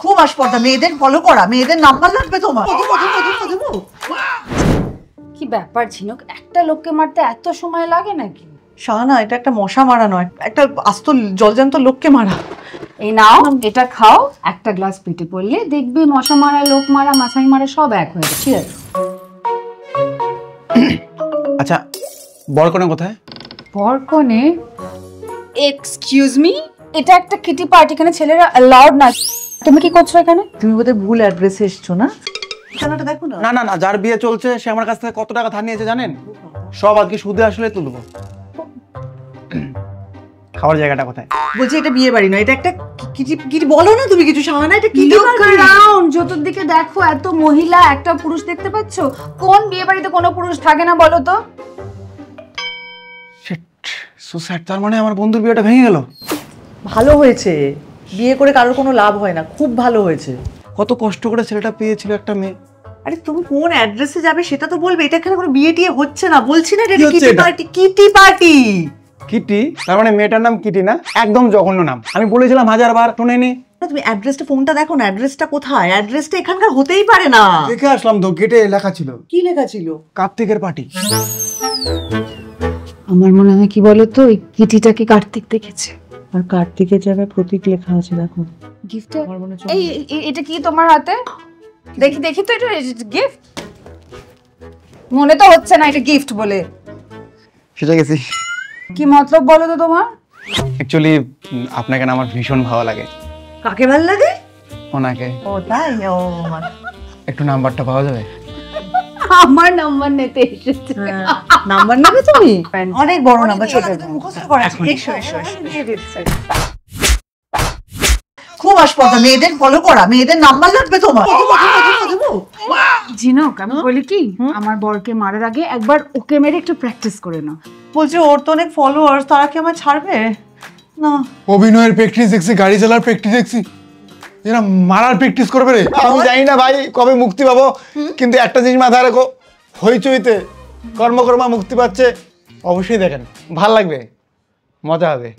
খুব আসপর্দা, মেয়েদের ফলো করা, মেয়েদের নাম্বার লাগবে তোমার। কি ব্যাপার ঝিনুক, একটা লোককে মারতে এত সময় লাগে নাকি? শাহানা, এটা একটা মশা মারা নয়, একটা আস্ত জলজান্ত লোককে মারা। এই নাও, এটা খাও, একটা গ্লাস পেটে পড়লে দেখবি মশা মারা, লোক মারা, মাছাই মারা সব এক হয়ে যাবে। ঠিক আছে? আচ্ছা, বরকনে কোথায়? বরকনে? এক্সকিউজ মি, এটা একটা কিটি পার্টি, এখানে ছেলেরা অ্যালাউড না। তুমি কি করছো এখানে? তুমি বোধহয় ভুল অ্যাড্রেসে এসছো না? ঠিকানাটা দেখো না। না না না, যার বিয়ে চলছে সে আমার কাছ থেকে কত টাকা ধার নিয়েছে জানেন? সব আর কি সুদে আসলে তুলবো। খাওয়ার জায়গাটা কোথায়? বলছি এটা বিয়ে বাড়ি নয়, এটা একটা কি বলো না তুমি কিছু শাহানা, এটা কি লুক অ্যারাউন্ড, চতুর্দিকে দেখো, এত মহিলা, একটা পুরুষ দেখতে পাচ্ছো? কোন বিয়ে বাড়িতে কোনো পুরুষ থাকে না বলো তো? Shit, so sad. তার মানে আমার বন্ধুর বিয়েটা ভেঙে গেল। ভালো হয়েছে, বিয়ে করে কারোর কোনো লাভ হয় না, খুব ভালো হয়েছে। কত কষ্ট করে ছেলেটা পেয়েছিল একটা মেয়ে। আরে তুমি কোন অ্যাড্রেসে যাবে সেটা তো বলবে, এটা এখানে কোনো বিয়ে টিয়ে হচ্ছে না, বলছি না এটা কি হচ্ছে কিটি এটা? Party, Kitty party. কিটি? তার মানে মেয়েটার নাম কিটি না? একদম জঘন্য নাম, আমি বলেছিলাম 1000 বার, শুনেনি। তুমি অ্যাড্রেসটা, ফোনটা দেখো না, অ্যাড্রেসটা কোথায়? অ্যাড্রেসটা এখানকার হতেই পারে না। দেখে আসলাম তো, গেটে লেখা ছিল। কি লেখা ছিল? কার্তিকের পার্টি। আমার মনে হয় কি বলতো, ওই কিটিটাকে কার্তিক দেখেছে। আর কার্তিকের জায়গায় প্রতীক লেখা আছে, দেখো। গিফট? আমার মনে হচ্ছে এই এটা কি তোমার হাতে? দেখি দেখি তো, এটা গিফট মনে তো হচ্ছে না এটা গিফট বলে। সেটা গেছি। কি মতলব বলো তো তোমার? অ্যাকচুয়ালি আপনাকে না আমার ভীষণ ভালো লাগে। কাকে ভাল লাগে? ওনাকে। ও তাই? ও একটু নাম্বারটা পাওয়া যাবে? আমার নাম্বার নিতে এসেছে। নাম্বার নেবে তুমি? অনেক বড় নাম্বার, ছোট মুখস্থ করা আছে। এসো এসো এসো। খুব আসপর্দা, মেয়েদের ফলো করা, মেয়েদের নাম্বার লাগবে তোমার। ঝিনুক, আমি বলি কি, আমার বরকে মারার আগে একবার ওকে মেরে একটু প্র্যাকটিস করে নাও। বলছি ওর তো অনেক ফলোয়ার্স, তারা কি আমায় ছাড়বে? না। অভিনয়ের প্র্যাকটিস দেখছি, গাড়ি চালার প্র্যাকটিস দেখছি, এরা মারার প্র্যাকটিস করবে রে। আমি জানি না ভাই কবে মুক্তি পাবো, কিন্তু একটা জিনিস মাথায় রাখো, হইচইতে কর্মকর্মা মুক্তি পাচ্ছে, অবশ্যই দেখেন, ভাল লাগবে, মজা হবে।